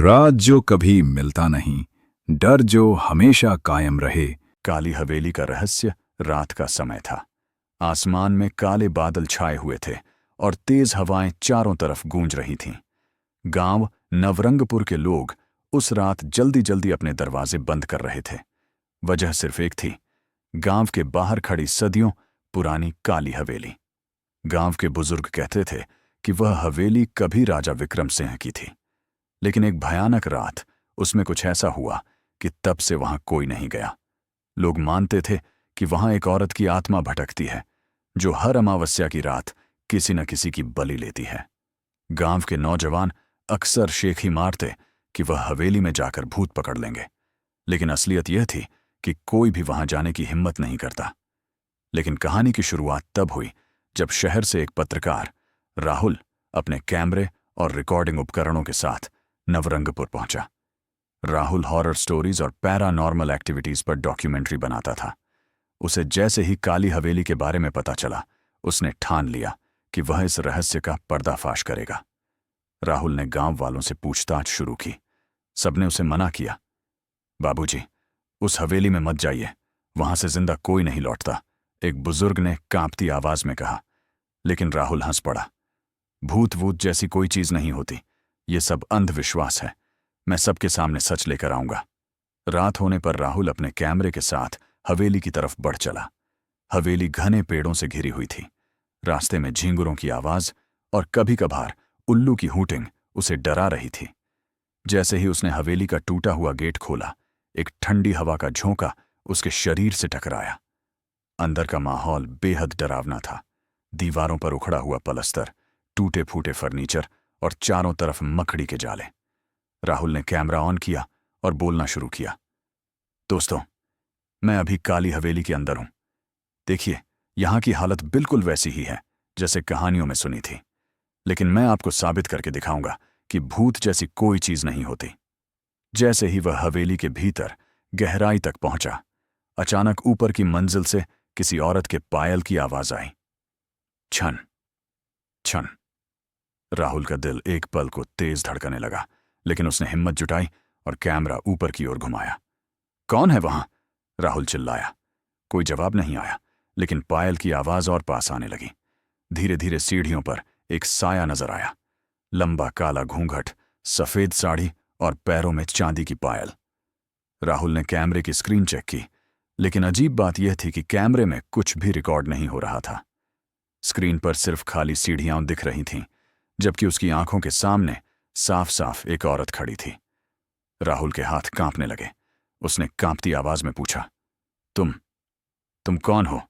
राज जो कभी मिलता नहीं, डर जो हमेशा कायम रहे। काली हवेली का रहस्य। रात का समय था। आसमान में काले बादल छाए हुए थे और तेज हवाएं चारों तरफ गूंज रही थीं। गांव नवरंगपुर के लोग उस रात जल्दी जल्दी अपने दरवाजे बंद कर रहे थे। वजह सिर्फ एक थी, गांव के बाहर खड़ी सदियों पुरानी काली हवेली। गांव के बुजुर्ग कहते थे कि वह हवेली कभी राजा विक्रम सिंह की थी, लेकिन एक भयानक रात उसमें कुछ ऐसा हुआ कि तब से वहां कोई नहीं गया। लोग मानते थे कि वहां एक औरत की आत्मा भटकती है, जो हर अमावस्या की रात किसी न किसी की बलि लेती है। गांव के नौजवान अक्सर शेखी मारते कि वह हवेली में जाकर भूत पकड़ लेंगे, लेकिन असलियत यह थी कि कोई भी वहां जाने की हिम्मत नहीं करता। लेकिन कहानी की शुरुआत तब हुई जब शहर से एक पत्रकार राहुल अपने कैमरे और रिकॉर्डिंग उपकरणों के साथ नवरंगपुर पहुंचा। राहुल हॉरर स्टोरीज और पैरानॉर्मल एक्टिविटीज पर डॉक्यूमेंट्री बनाता था। उसे जैसे ही काली हवेली के बारे में पता चला, उसने ठान लिया कि वह इस रहस्य का पर्दाफाश करेगा। राहुल ने गांव वालों से पूछताछ शुरू की। सबने उसे मना किया। बाबूजी, उस हवेली में मत जाइए, वहां से जिंदा कोई नहीं लौटता, एक बुजुर्ग ने कांपती आवाज में कहा। लेकिन राहुल हंस पड़ा। भूत वूत जैसी कोई चीज नहीं होती, ये सब अंधविश्वास है। मैं सबके सामने सच लेकर आऊंगा। रात होने पर राहुल अपने कैमरे के साथ हवेली की तरफ बढ़ चला। हवेली घने पेड़ों से घिरी हुई थी। रास्ते में झींगुरों की आवाज और कभी कभार उल्लू की हूटिंग उसे डरा रही थी। जैसे ही उसने हवेली का टूटा हुआ गेट खोला, एक ठंडी हवा का झोंका उसके शरीर से टकराया। अंदर का माहौल बेहद डरावना था। दीवारों पर उखड़ा हुआ पलस्तर, टूटे फूटे फर्नीचर और चारों तरफ मकड़ी के जाले। राहुल ने कैमरा ऑन किया और बोलना शुरू किया। दोस्तों, मैं अभी काली हवेली के अंदर हूं। देखिए, यहां की हालत बिल्कुल वैसी ही है जैसे कहानियों में सुनी थी, लेकिन मैं आपको साबित करके दिखाऊंगा कि भूत जैसी कोई चीज नहीं होती। जैसे ही वह हवेली के भीतर गहराई तक पहुंचा, अचानक ऊपर की मंजिल से किसी औरत के पायल की आवाज आई। छन छन। राहुल का दिल एक पल को तेज धड़कने लगा, लेकिन उसने हिम्मत जुटाई और कैमरा ऊपर की ओर घुमाया। कौन है वहां? राहुल चिल्लाया। कोई जवाब नहीं आया, लेकिन पायल की आवाज और पास आने लगी। धीरे धीरे सीढ़ियों पर एक साया नजर आया। लंबा काला घूंघट, सफेद साड़ी और पैरों में चांदी की पायल। राहुल ने कैमरे की स्क्रीन चेक की, लेकिन अजीब बात यह थी कि कैमरे में कुछ भी रिकॉर्ड नहीं हो रहा था। स्क्रीन पर सिर्फ खाली सीढ़ियां दिख रही थीं, जबकि उसकी आंखों के सामने साफ साफ एक औरत खड़ी थी। राहुल के हाथ कांपने लगे। उसने कांपती आवाज में पूछा, तुम कौन हो?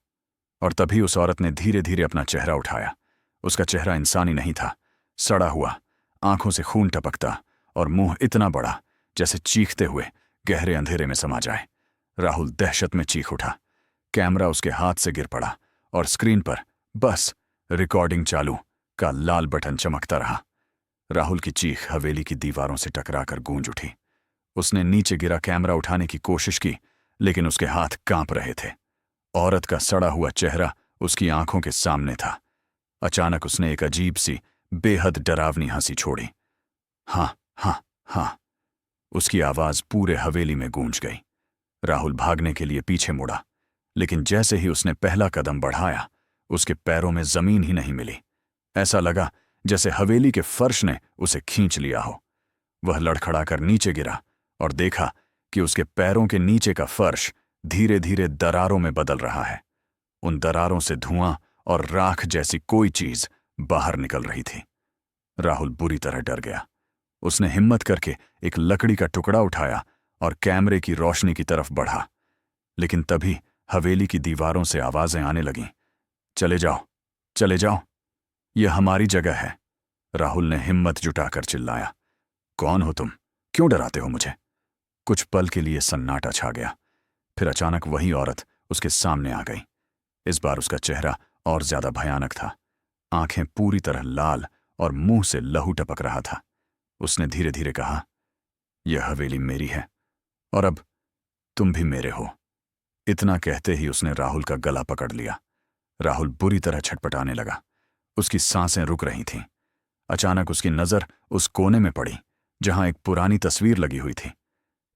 और तभी उस औरत ने धीरे धीरे अपना चेहरा उठाया। उसका चेहरा इंसानी नहीं था, सड़ा हुआ, आंखों से खून टपकता और मुंह इतना बड़ा जैसे चीखते हुए गहरे अंधेरे में समा जाए। राहुल दहशत में चीख उठा। कैमरा उसके हाथ से गिर पड़ा और स्क्रीन पर बस रिकॉर्डिंग चालू का लाल बटन चमकता रहा। राहुल की चीख हवेली की दीवारों से टकराकर गूंज उठी। उसने नीचे गिरा कैमरा उठाने की कोशिश की, लेकिन उसके हाथ कांप रहे थे। औरत का सड़ा हुआ चेहरा उसकी आंखों के सामने था। अचानक उसने एक अजीब सी, बेहद डरावनी हंसी छोड़ी। हाँ हाँ हाँ। उसकी आवाज पूरे हवेली में गूंज गई। राहुल भागने के लिए पीछे मुड़ा, लेकिन जैसे ही उसने पहला कदम बढ़ाया, उसके पैरों में जमीन ही नहीं मिली। ऐसा लगा जैसे हवेली के फर्श ने उसे खींच लिया हो। वह लड़खड़ाकर नीचे गिरा और देखा कि उसके पैरों के नीचे का फर्श धीरे धीरे दरारों में बदल रहा है। उन दरारों से धुआं और राख जैसी कोई चीज बाहर निकल रही थी। राहुल बुरी तरह डर गया। उसने हिम्मत करके एक लकड़ी का टुकड़ा उठाया और कैमरे की रोशनी की तरफ बढ़ा। लेकिन तभी हवेली की दीवारों से आवाजें आने लगीं। चले जाओ, चले जाओ, यह हमारी जगह है। राहुल ने हिम्मत जुटाकर चिल्लाया। कौन हो तुम? क्यों डराते हो मुझे? कुछ पल के लिए सन्नाटा छा गया। फिर अचानक वही औरत उसके सामने आ गई। इस बार उसका चेहरा और ज्यादा भयानक था। आंखें पूरी तरह लाल और मुंह से लहू टपक रहा था। उसने धीरे धीरे कहा, यह हवेली मेरी है और अब तुम भी मेरे हो। इतना कहते ही उसने राहुल का गला पकड़ लिया। राहुल बुरी तरह छटपटाने लगा। उसकी सांसें रुक रही थीं। अचानक उसकी नजर उस कोने में पड़ी जहां एक पुरानी तस्वीर लगी हुई थी।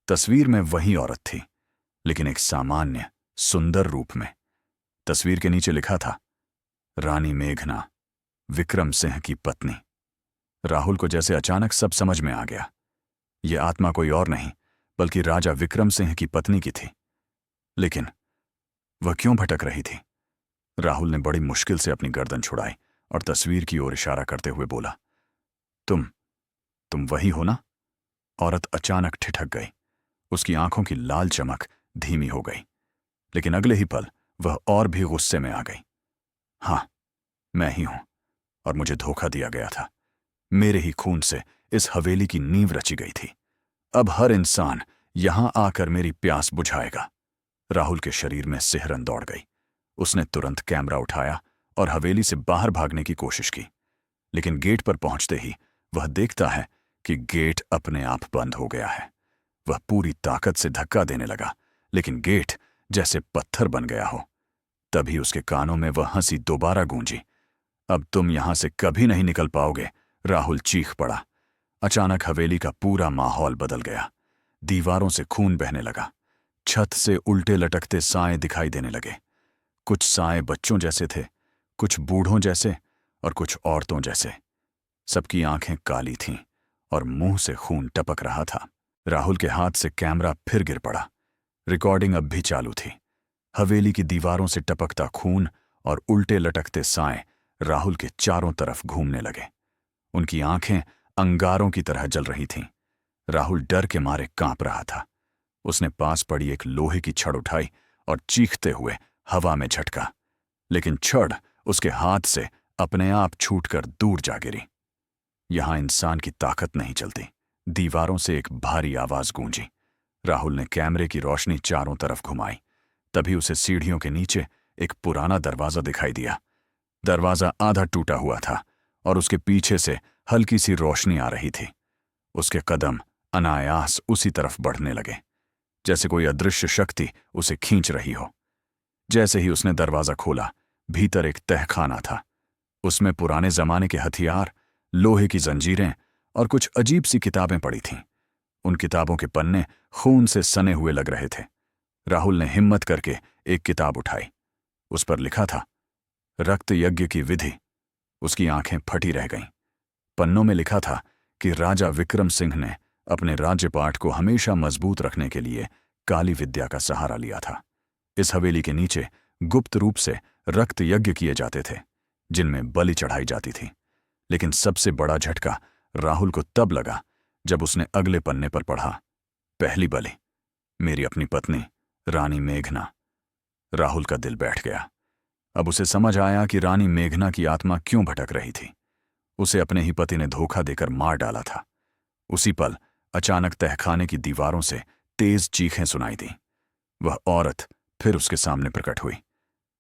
तस्वीर में वही औरत थी, लेकिन एक सामान्य सुंदर रूप में। तस्वीर के नीचे लिखा था, रानी मेघना, विक्रम सिंह की पत्नी। राहुल को जैसे अचानक सब समझ में आ गया। ये आत्मा कोई और नहीं बल्कि राजा विक्रम सिंह की पत्नी की थी। लेकिन वह क्यों भटक रही थी? राहुल ने बड़ी मुश्किल से अपनी गर्दन छुड़ाई और तस्वीर की ओर इशारा करते हुए बोला, तुम वही हो ना? औरत अचानक ठिठक गई। उसकी आंखों की लाल चमक धीमी हो गई, लेकिन अगले ही पल वह और भी गुस्से में आ गई। हां, मैं ही हूं, और मुझे धोखा दिया गया था। मेरे ही खून से इस हवेली की नींव रची गई थी। अब हर इंसान यहां आकर मेरी प्यास बुझाएगा। राहुल के शरीर में सिहरन दौड़ गई। उसने तुरंत कैमरा उठाया और हवेली से बाहर भागने की कोशिश की, लेकिन गेट पर पहुंचते ही वह देखता है कि गेट अपने आप बंद हो गया है। वह पूरी ताकत से धक्का देने लगा, लेकिन गेट जैसे पत्थर बन गया हो। तभी उसके कानों में वह हंसी दोबारा गूंजी। अब तुम यहां से कभी नहीं निकल पाओगे, राहुल चीख पड़ा। अचानक हवेली का पूरा माहौल बदल गया। दीवारों से खून बहने लगा। छत से उल्टे लटकते साए दिखाई देने लगे। कुछ साए बच्चों जैसे थे, कुछ बूढ़ों जैसे और कुछ औरतों जैसे। सबकी आंखें काली थीं और मुंह से खून टपक रहा था। राहुल के हाथ से कैमरा फिर गिर पड़ा। रिकॉर्डिंग अब भी चालू थी। हवेली की दीवारों से टपकता खून और उल्टे लटकते साए राहुल के चारों तरफ घूमने लगे। उनकी आंखें अंगारों की तरह जल रही थीं। राहुल डर के मारे कांप रहा था। उसने पास पड़ी एक लोहे की छड़ उठाई और चीखते हुए हवा में झटका, लेकिन छड़ उसके हाथ से अपने आप छूटकर दूर जा गिरी। यहां इंसान की ताकत नहीं चलती। दीवारों से एक भारी आवाज गूंजी। राहुल ने कैमरे की रोशनी चारों तरफ घुमाई। तभी उसे सीढ़ियों के नीचे एक पुराना दरवाजा दिखाई दिया। दरवाजा आधा टूटा हुआ था और उसके पीछे से हल्की सी रोशनी आ रही थी। उसके कदम अनायास उसी तरफ बढ़ने लगे, जैसे कोई अदृश्य शक्ति उसे खींच रही हो। जैसे ही उसने दरवाजा खोला, भीतर एक तहखाना था। उसमें पुराने जमाने के हथियार, लोहे की जंजीरें और कुछ अजीब सी किताबें पड़ी थीं। उन किताबों के पन्ने खून से सने हुए लग रहे थे। राहुल ने हिम्मत करके एक किताब उठाई। उस पर लिखा था, रक्त यज्ञ की विधि। उसकी आंखें फटी रह गईं। पन्नों में लिखा था कि राजा विक्रम सिंह ने अपने राज्यपाट को हमेशा मजबूत रखने के लिए काली विद्या का सहारा लिया था। इस हवेली के नीचे गुप्त रूप से रक्त यज्ञ किए जाते थे, जिनमें बलि चढ़ाई जाती थी। लेकिन सबसे बड़ा झटका राहुल को तब लगा जब उसने अगले पन्ने पर पढ़ा, पहली बलि, मेरी अपनी पत्नी रानी मेघना। राहुल का दिल बैठ गया। अब उसे समझ आया कि रानी मेघना की आत्मा क्यों भटक रही थी। उसे अपने ही पति ने धोखा देकर मार डाला था। उसी पल अचानक तहखाने की दीवारों से तेज चीखें सुनाई दी। वह औरत फिर उसके सामने प्रकट हुई,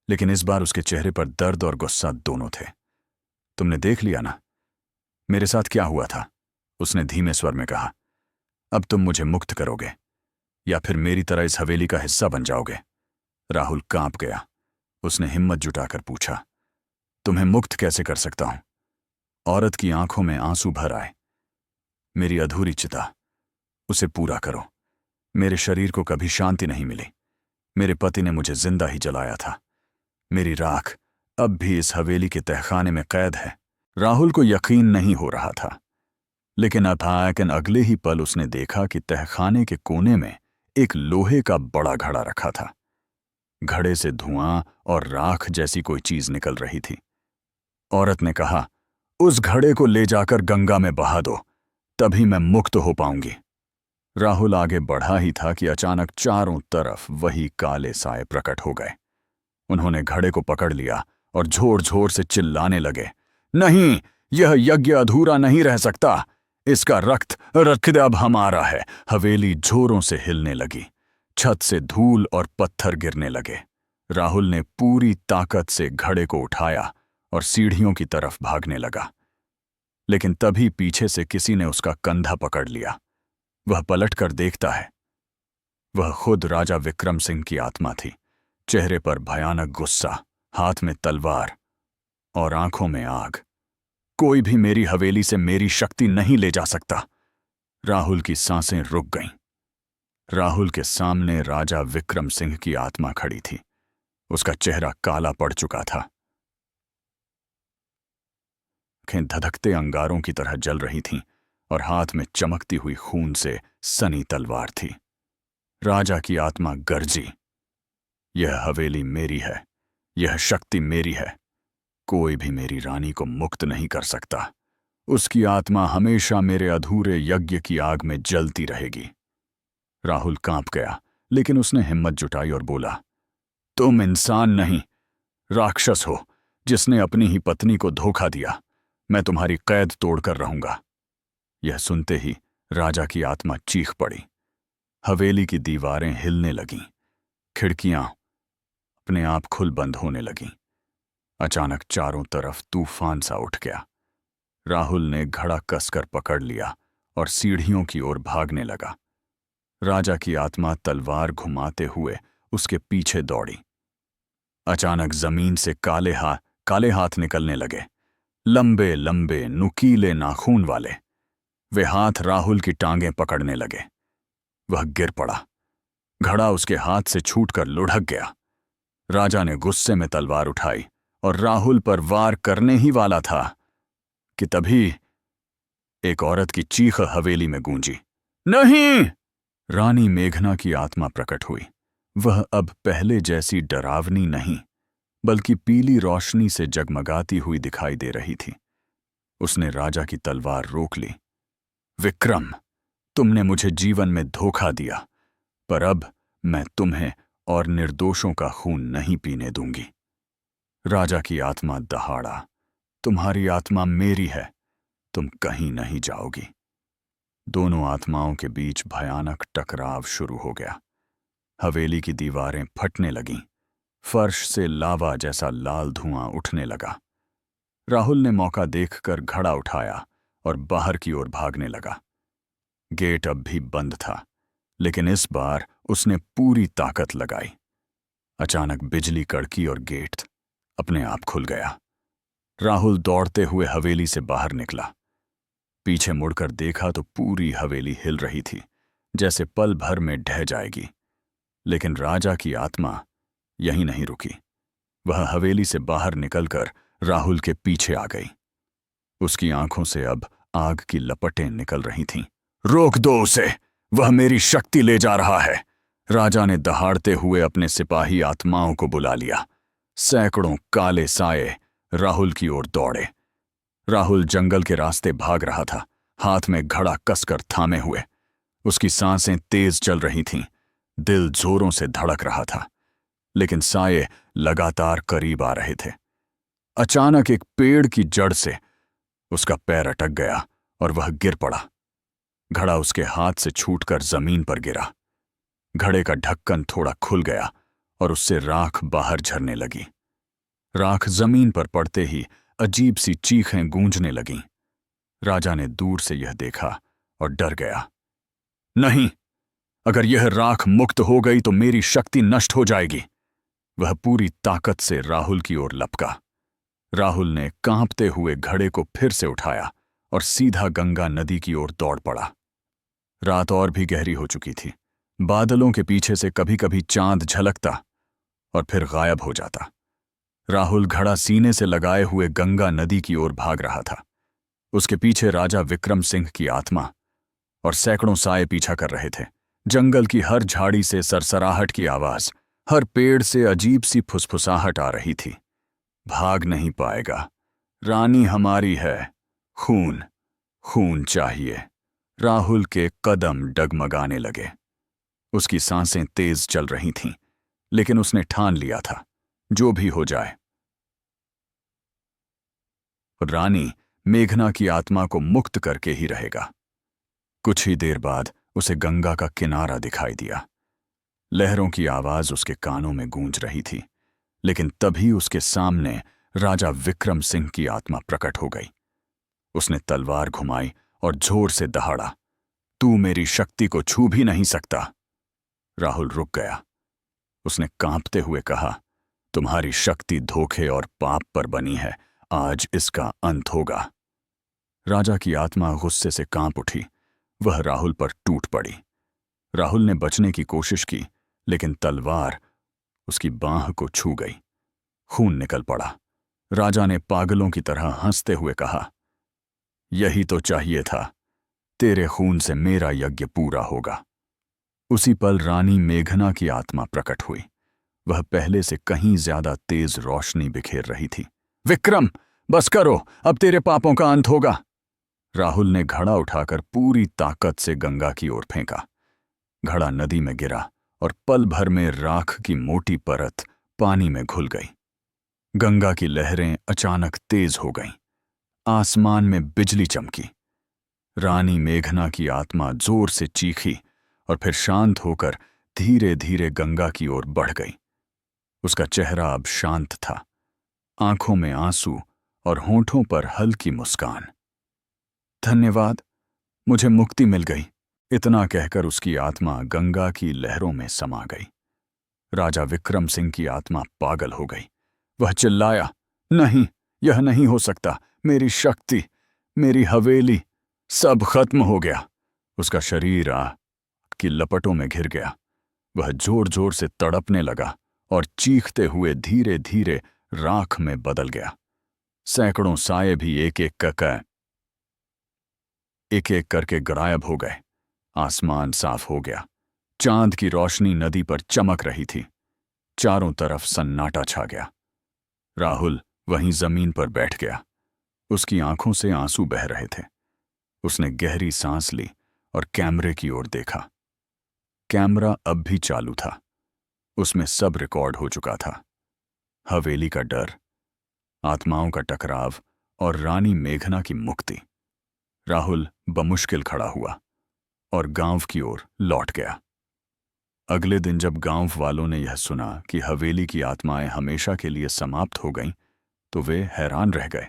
लेकिन इस बार उसके चेहरे पर दर्द और गुस्सा दोनों थे। तुमने देख लिया ना मेरे साथ क्या हुआ था, उसने धीमे स्वर में कहा। अब तुम मुझे मुक्त करोगे या फिर मेरी तरह इस हवेली का हिस्सा बन जाओगे? राहुल कांप गया। उसने हिम्मत जुटाकर पूछा, तुम्हें मुक्त कैसे कर सकता हूं? औरत की आंखों में आंसू भर आए। मेरी अधूरी चिता, उसे पूरा करो। मेरे शरीर को कभी शांति नहीं मिली। मेरे पति ने मुझे जिंदा ही जलाया था। मेरी राख अब भी इस हवेली के तहखाने में कैद है। राहुल को यकीन नहीं हो रहा था, लेकिन अगले ही पल उसने देखा कि तहखाने के कोने में एक लोहे का बड़ा घड़ा रखा था। घड़े से धुआं और राख जैसी कोई चीज निकल रही थी। औरत ने कहा, उस घड़े को ले जाकर गंगा में बहा दो, तभी मैं मुक्त हो पाऊंगी। राहुल आगे बढ़ा ही था कि अचानक चारों तरफ वही काले साए प्रकट हो गए। उन्होंने घड़े को पकड़ लिया और जोर जोर से चिल्लाने लगे, नहीं, यह यज्ञ अधूरा नहीं रह सकता। इसका रक्त अब हमारा है। हवेली जोरों से हिलने लगी। छत से धूल और पत्थर गिरने लगे। राहुल ने पूरी ताकत से घड़े को उठाया और सीढ़ियों की तरफ भागने लगा, लेकिन तभी पीछे से किसी ने उसका कंधा पकड़ लिया। वह पलटकर देखता है, वह खुद राजा विक्रम सिंह की आत्मा थी। चेहरे पर भयानक गुस्सा, हाथ में तलवार और आंखों में आग। कोई भी मेरी हवेली से मेरी शक्ति नहीं ले जा सकता। राहुल की सांसें रुक गईं। राहुल के सामने राजा विक्रम सिंह की आत्मा खड़ी थी। उसका चेहरा काला पड़ चुका था, आंखें धधकते अंगारों की तरह जल रही थीं और हाथ में चमकती हुई खून से सनी तलवार थी। राजा की आत्मा गरजी, यह हवेली मेरी है, यह शक्ति मेरी है, कोई भी मेरी रानी को मुक्त नहीं कर सकता। उसकी आत्मा हमेशा मेरे अधूरे यज्ञ की आग में जलती रहेगी। राहुल कांप गया, लेकिन उसने हिम्मत जुटाई और बोला, तुम इंसान नहीं, राक्षस हो जिसने अपनी ही पत्नी को धोखा दिया। मैं तुम्हारी कैद तोड़कर रहूंगा। यह सुनते ही राजा की आत्मा चीख पड़ी। हवेली की दीवारें हिलने लगीं, खिड़कियां अपने आप खुल बंद होने लगीं। अचानक चारों तरफ तूफान सा उठ गया। राहुल ने घड़ा कसकर पकड़ लिया और सीढ़ियों की ओर भागने लगा। राजा की आत्मा तलवार घुमाते हुए उसके पीछे दौड़ी। अचानक जमीन से काले हाथ निकलने लगे, लंबे लंबे नुकीले नाखून वाले। वे हाथ राहुल की टांगें पकड़ने लगे। वह गिर पड़ा। घड़ा उसके हाथ से छूटकर लुढ़क गया। राजा ने गुस्से में तलवार उठाई और राहुल पर वार करने ही वाला था कि तभी एक औरत की चीख हवेली में गूंजी, नहीं! रानी मेघना की आत्मा प्रकट हुई। वह अब पहले जैसी डरावनी नहीं, बल्कि पीली रोशनी से जगमगाती हुई दिखाई दे रही थी। उसने राजा की तलवार रोक ली। विक्रम, तुमने मुझे जीवन में धोखा दिया, पर अब मैं तुम्हें और निर्दोषों का खून नहीं पीने दूंगी। राजा की आत्मा दहाड़ा, तुम्हारी आत्मा मेरी है, तुम कहीं नहीं जाओगी। दोनों आत्माओं के बीच भयानक टकराव शुरू हो गया। हवेली की दीवारें फटने लगीं। फर्श से लावा जैसा लाल धुआं उठने लगा। राहुल ने मौका देखकर घड़ा उठाया और बाहर की ओर भागने लगा। गेट अब भी बंद था, लेकिन इस बार उसने पूरी ताकत लगाई। अचानक बिजली कड़की और गेट अपने आप खुल गया। राहुल दौड़ते हुए हवेली से बाहर निकला। पीछे मुड़कर देखा तो पूरी हवेली हिल रही थी, जैसे पल भर में ढह जाएगी। लेकिन राजा की आत्मा यहीं नहीं रुकी। वह हवेली से बाहर निकलकर राहुल के पीछे आ गई। उसकी आंखों से अब आग की लपटें निकल रही थीं। रोक दो उसे, वह मेरी शक्ति ले जा रहा है। राजा ने दहाड़ते हुए अपने सिपाही आत्माओं को बुला लिया। सैकड़ों काले साए राहुल की ओर दौड़े। राहुल जंगल के रास्ते भाग रहा था, हाथ में घड़ा कसकर थामे हुए। उसकी सांसें तेज चल रही थीं, दिल जोरों से धड़क रहा था, लेकिन साए लगातार करीब आ रहे थे। अचानक एक पेड़ की जड़ से उसका पैर अटक गया और वह गिर पड़ा। घड़ा उसके हाथ से छूटकर जमीन पर गिरा। घड़े का ढक्कन थोड़ा खुल गया और उससे राख बाहर झरने लगी। राख जमीन पर पड़ते ही अजीब सी चीखें गूंजने लगीं। राजा ने दूर से यह देखा और डर गया। नहीं, अगर यह राख मुक्त हो गई तो मेरी शक्ति नष्ट हो जाएगी। वह पूरी ताकत से राहुल की ओर लपका। राहुल ने कांपते हुए घड़े को फिर से उठाया और सीधा गंगा नदी की ओर दौड़ पड़ा। रात और भी गहरी हो चुकी थी। बादलों के पीछे से कभी कभी चांद झलकता और फिर गायब हो जाता। राहुल घड़ा सीने से लगाए हुए गंगा नदी की ओर भाग रहा था। उसके पीछे राजा विक्रम सिंह की आत्मा और सैकड़ों साए पीछा कर रहे थे। जंगल की हर झाड़ी से सरसराहट की आवाज, हर पेड़ से अजीब सी फुसफुसाहट आ रही थी। भाग नहीं पाएगा, रानी हमारी है, खून खून चाहिए। राहुल के कदम डगमगाने लगे। उसकी सांसें तेज चल रही थीं, लेकिन उसने ठान लिया था, जो भी हो जाए रानी मेघना की आत्मा को मुक्त करके ही रहेगा। कुछ ही देर बाद उसे गंगा का किनारा दिखाई दिया। लहरों की आवाज उसके कानों में गूंज रही थी, लेकिन तभी उसके सामने राजा विक्रम सिंह की आत्मा प्रकट हो गई। उसने तलवार घुमाई और जोर से दहाड़ा। तू मेरी शक्ति को छू भी नहीं सकता। राहुल रुक गया। उसने कांपते हुए कहा, तुम्हारी शक्ति धोखे और पाप पर बनी है, आज इसका अंत होगा। राजा की आत्मा गुस्से से कांप उठी। वह राहुल पर टूट पड़ी। राहुल ने बचने की कोशिश की, लेकिन तलवार उसकी बांह को छू गई। खून निकल पड़ा। राजा ने पागलों की तरह हंसते हुए कहा, यही तो चाहिए था, तेरे खून से मेरा यज्ञ पूरा होगा। उसी पल रानी मेघना की आत्मा प्रकट हुई। वह पहले से कहीं ज्यादा तेज रोशनी बिखेर रही थी। विक्रम, बस करो, अब तेरे पापों का अंत होगा। राहुल ने घड़ा उठाकर पूरी ताकत से गंगा की ओर फेंका। घड़ा नदी में गिरा और पल भर में राख की मोटी परत पानी में घुल गई। गंगा की लहरें अचानक तेज हो गईं। आसमान में बिजली चमकी। रानी मेघना की आत्मा जोर से चीखी और फिर शांत होकर धीरे धीरे गंगा की ओर बढ़ गई। उसका चेहरा अब शांत था, आंखों में आंसू और होंठों पर हल्की मुस्कान। धन्यवाद, मुझे मुक्ति मिल गई। इतना कहकर उसकी आत्मा गंगा की लहरों में समा गई। राजा विक्रम सिंह की आत्मा पागल हो गई। वह चिल्लाया, नहीं, यह नहीं हो सकता। मेरी शक्ति, मेरी हवेली, सब खत्म हो गया। उसका शरीर आग की लपटों में घिर गया। वह जोर जोर से तड़पने लगा और चीखते हुए धीरे धीरे राख में बदल गया। सैकड़ों साये भी एक एक करके गायब हो गए। आसमान साफ हो गया। चांद की रोशनी नदी पर चमक रही थी। चारों तरफ सन्नाटा छा गया। राहुल वहीं जमीन पर बैठ गया। उसकी आंखों से आंसू बह रहे थे। उसने गहरी सांस ली और कैमरे की ओर देखा। कैमरा अब भी चालू था। उसमें सब रिकॉर्ड हो चुका था। हवेली का डर, आत्माओं का टकराव और रानी मेघना की मुक्ति। राहुल बमुश्किल खड़ा हुआ और गांव की ओर लौट गया। अगले दिन जब गांव वालों ने यह सुना कि हवेली की आत्माएं हमेशा के लिए समाप्त हो गईं, तो वे हैरान रह गए।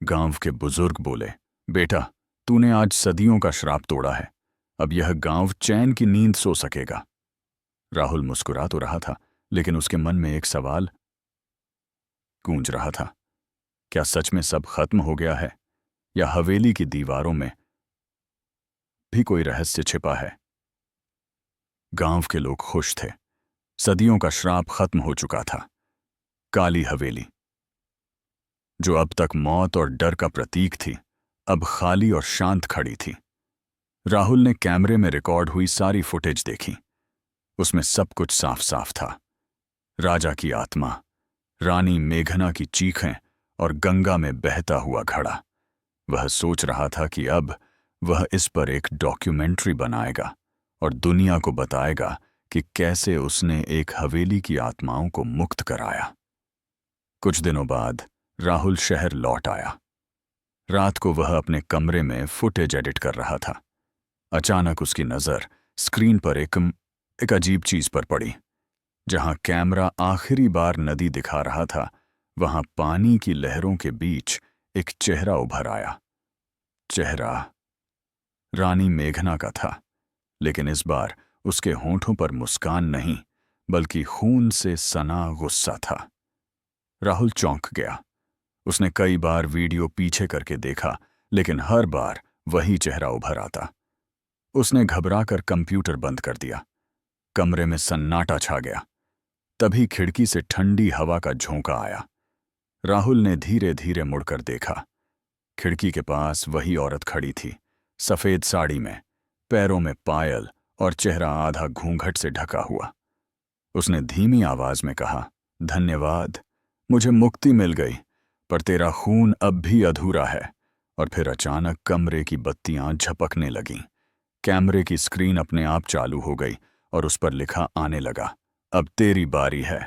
गांव के बुजुर्ग बोले, बेटा, तूने आज सदियों का श्राप तोड़ा है। अब यह गांव चैन की नींद सो सकेगा। राहुल मुस्कुरा तो रहा था, लेकिन उसके मन में एक सवाल गूंज रहा था। क्या सच में सब खत्म हो गया है, या हवेली की दीवारों में भी कोई रहस्य छिपा है? गांव के लोग खुश थे। सदियों का श्राप खत्म हो चुका था। काली हवेली, जो अब तक मौत और डर का प्रतीक थी, अब खाली और शांत खड़ी थी। राहुल ने कैमरे में रिकॉर्ड हुई सारी फुटेज देखी। उसमें सब कुछ साफ साफ था। राजा की आत्मा, रानी मेघना की चीखें और गंगा में बहता हुआ घड़ा। वह सोच रहा था कि अब वह इस पर एक डॉक्यूमेंट्री बनाएगा और दुनिया को बताएगा कि कैसे उसने एक हवेली की आत्माओं को मुक्त कराया। कुछ दिनों बाद राहुल शहर लौट आया। रात को वह अपने कमरे में फुटेज एडिट कर रहा था। अचानक उसकी नजर स्क्रीन पर एक अजीब चीज पर पड़ी। जहां कैमरा आखिरी बार नदी दिखा रहा था, वहां पानी की लहरों के बीच एक चेहरा उभर आया। चेहरा रानी मेघना का था, लेकिन इस बार उसके होंठों पर मुस्कान नहीं, बल्कि खून से सना गुस्सा था। राहुल चौंक गया। उसने कई बार वीडियो पीछे करके देखा, लेकिन हर बार वही चेहरा उभर आता। उसने घबराकर कंप्यूटर बंद कर दिया। कमरे में सन्नाटा छा गया। तभी खिड़की से ठंडी हवा का झोंका आया। राहुल ने धीरे धीरे मुड़कर देखा। खिड़की के पास वही औरत खड़ी थी, सफेद साड़ी में, पैरों में पायल और चेहरा आधा घूंघट से ढका हुआ। उसने धीमी आवाज में कहा, धन्यवाद, मुझे मुक्ति मिल गई, पर तेरा खून अब भी अधूरा है। और फिर अचानक कमरे की बत्तियां झपकने लगीं। कैमरे की स्क्रीन अपने आप चालू हो गई और उस पर लिखा आने लगा, अब तेरी बारी है,